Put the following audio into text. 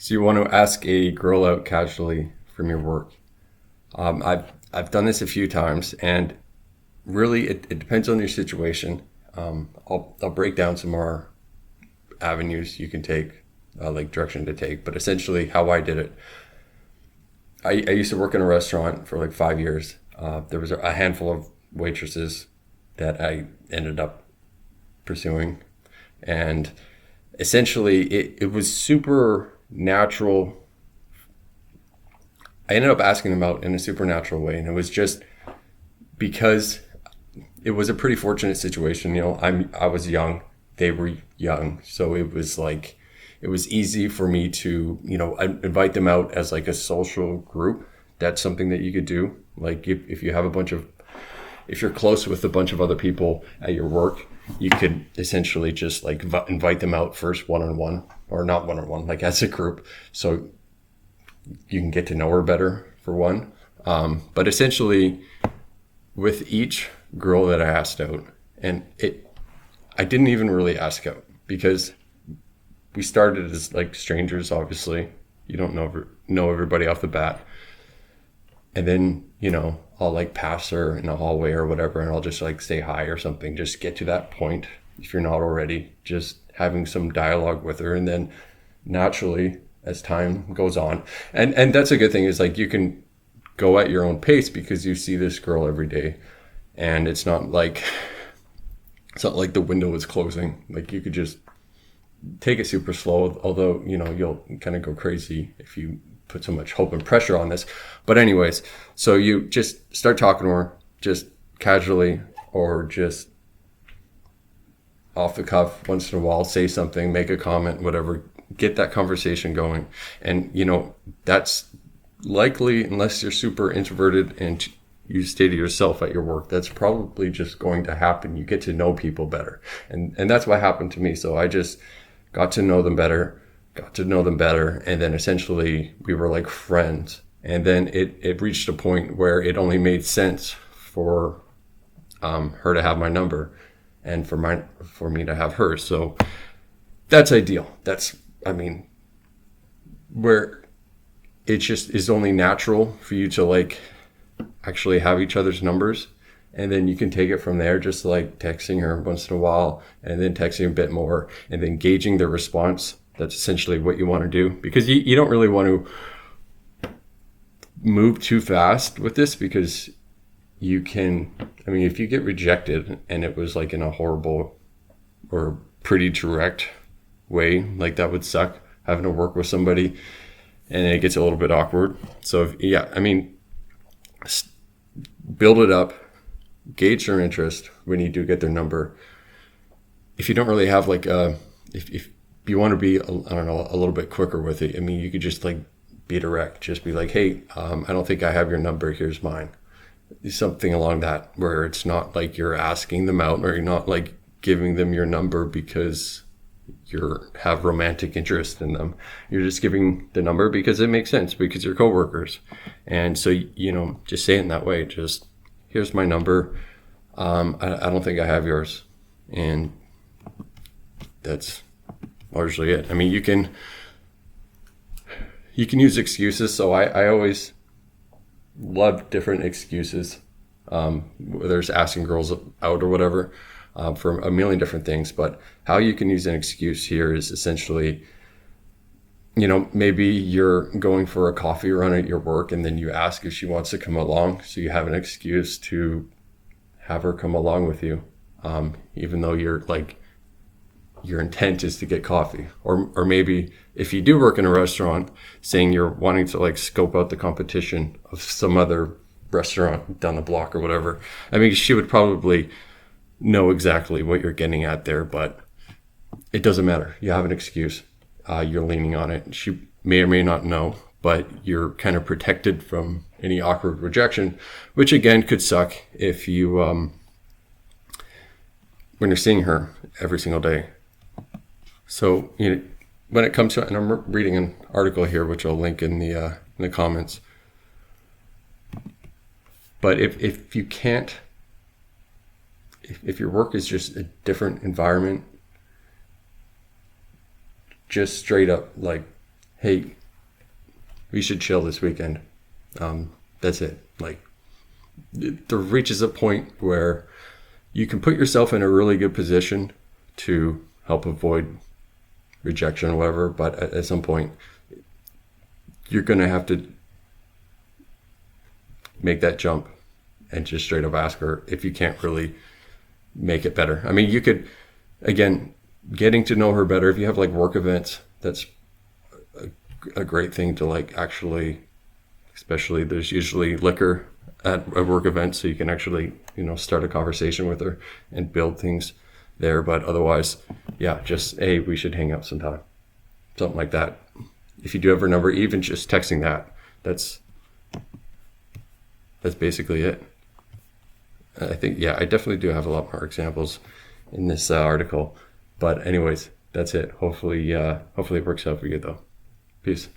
So you want to ask a girl out casually from your work. I've done this a few times, and really it depends on your situation. I'll break down some more avenues you can take, like direction to take. But essentially, how I did it, I used to work in a restaurant for like 5 years. There was a handful of waitresses that I ended up pursuing, and essentially it was super natural. I ended up asking them out in a supernatural way, and it was just because it was a pretty fortunate situation. I was young, they were young, so it was like it was easy for me to invite them out as like a social group. That's something that you could do. Like if you have if you're close with a bunch of other people at your work, you could essentially just like invite them out first one-on-one, or not one-on-one, like as a group, so you can get to know her better, for one. But essentially, with each girl that I asked out, and I didn't even really ask out because we started as like strangers. Obviously, you don't know everybody off the bat, and then I'll like pass her in the hallway or whatever, and I'll just like say hi or something. Just get to that point, if you're not already, just having some dialogue with her, and then naturally, as time goes on, and that's a good thing, is like you can go at your own pace because you see this girl every day, and it's not like the window is closing. Like you could just take it super slow, although you'll kind of go crazy if you put so much hope and pressure on this. But anyways, so you just start talking to her, just casually, or just off the cuff, once in a while, say something, make a comment, whatever, get that conversation going. And that's likely, unless you're super introverted and you stay to yourself at your work, that's probably just going to happen. You get to know people better, and that's what happened to me. So I just got to know them better, and then essentially we were like friends. And then it reached a point where it only made sense for her to have my number, and for me to have hers. So that's ideal. Where it just is only natural for you to like actually have each other's numbers, and then you can take it from there, just like texting her once in a while, and then texting a bit more, and then gauging their response. That's essentially what you want to do, because you don't really want to move too fast with this, because you can, if you get rejected and it was like in a horrible or pretty direct way, like that would suck, having to work with somebody, and it gets a little bit awkward. So build it up, gauge their interest when you do get their number. If you don't really have like if you want to be, a little bit quicker with it, you could just like be direct, just be like, hey, I don't think I have your number, here's mine. Something along that, where it's not like you're asking them out, or you're not like giving them your number because you have romantic interest in them. You're just giving the number because it makes sense, because you're coworkers. And so, just say it in that way. Just, here's my number. I don't think I have yours. And that's largely it. You can use excuses. So I always love different excuses, whether it's asking girls out or whatever, for a million different things. But how you can use an excuse here is essentially, maybe you're going for a coffee run at your work, and then you ask if she wants to come along. So you have an excuse to have her come along with you, even though your intent is to get coffee. Or maybe if you do work in a restaurant, saying you're wanting to like scope out the competition of some other restaurant down the block or whatever. She would probably know exactly what you're getting at there, but it doesn't matter. You have an excuse. You're leaning on it. She may or may not know, but you're kind of protected from any awkward rejection, which again could suck if you, when you're seeing her every single day. So, when it comes to, and I'm reading an article here, which I'll link in the comments. But if you can't, if your work is just a different environment, just straight up like, hey, we should chill this weekend. That's it. Like, there reaches a point where you can put yourself in a really good position to help avoid rejection or whatever, but at some point you're going to have to make that jump and just straight up ask her if you can't really make it better. I mean, you could, again, getting to know her better, if you have like work events, that's a great thing to like actually, especially there's usually liquor at a work event, so you can actually, start a conversation with her and build things there. But otherwise, yeah, just, hey, we should hang out sometime. Something like that. If you do have her number, even just texting that, that's basically it. I think, yeah, I definitely do have a lot more examples in this article. But anyways, that's it. Hopefully it works out for you though. Peace.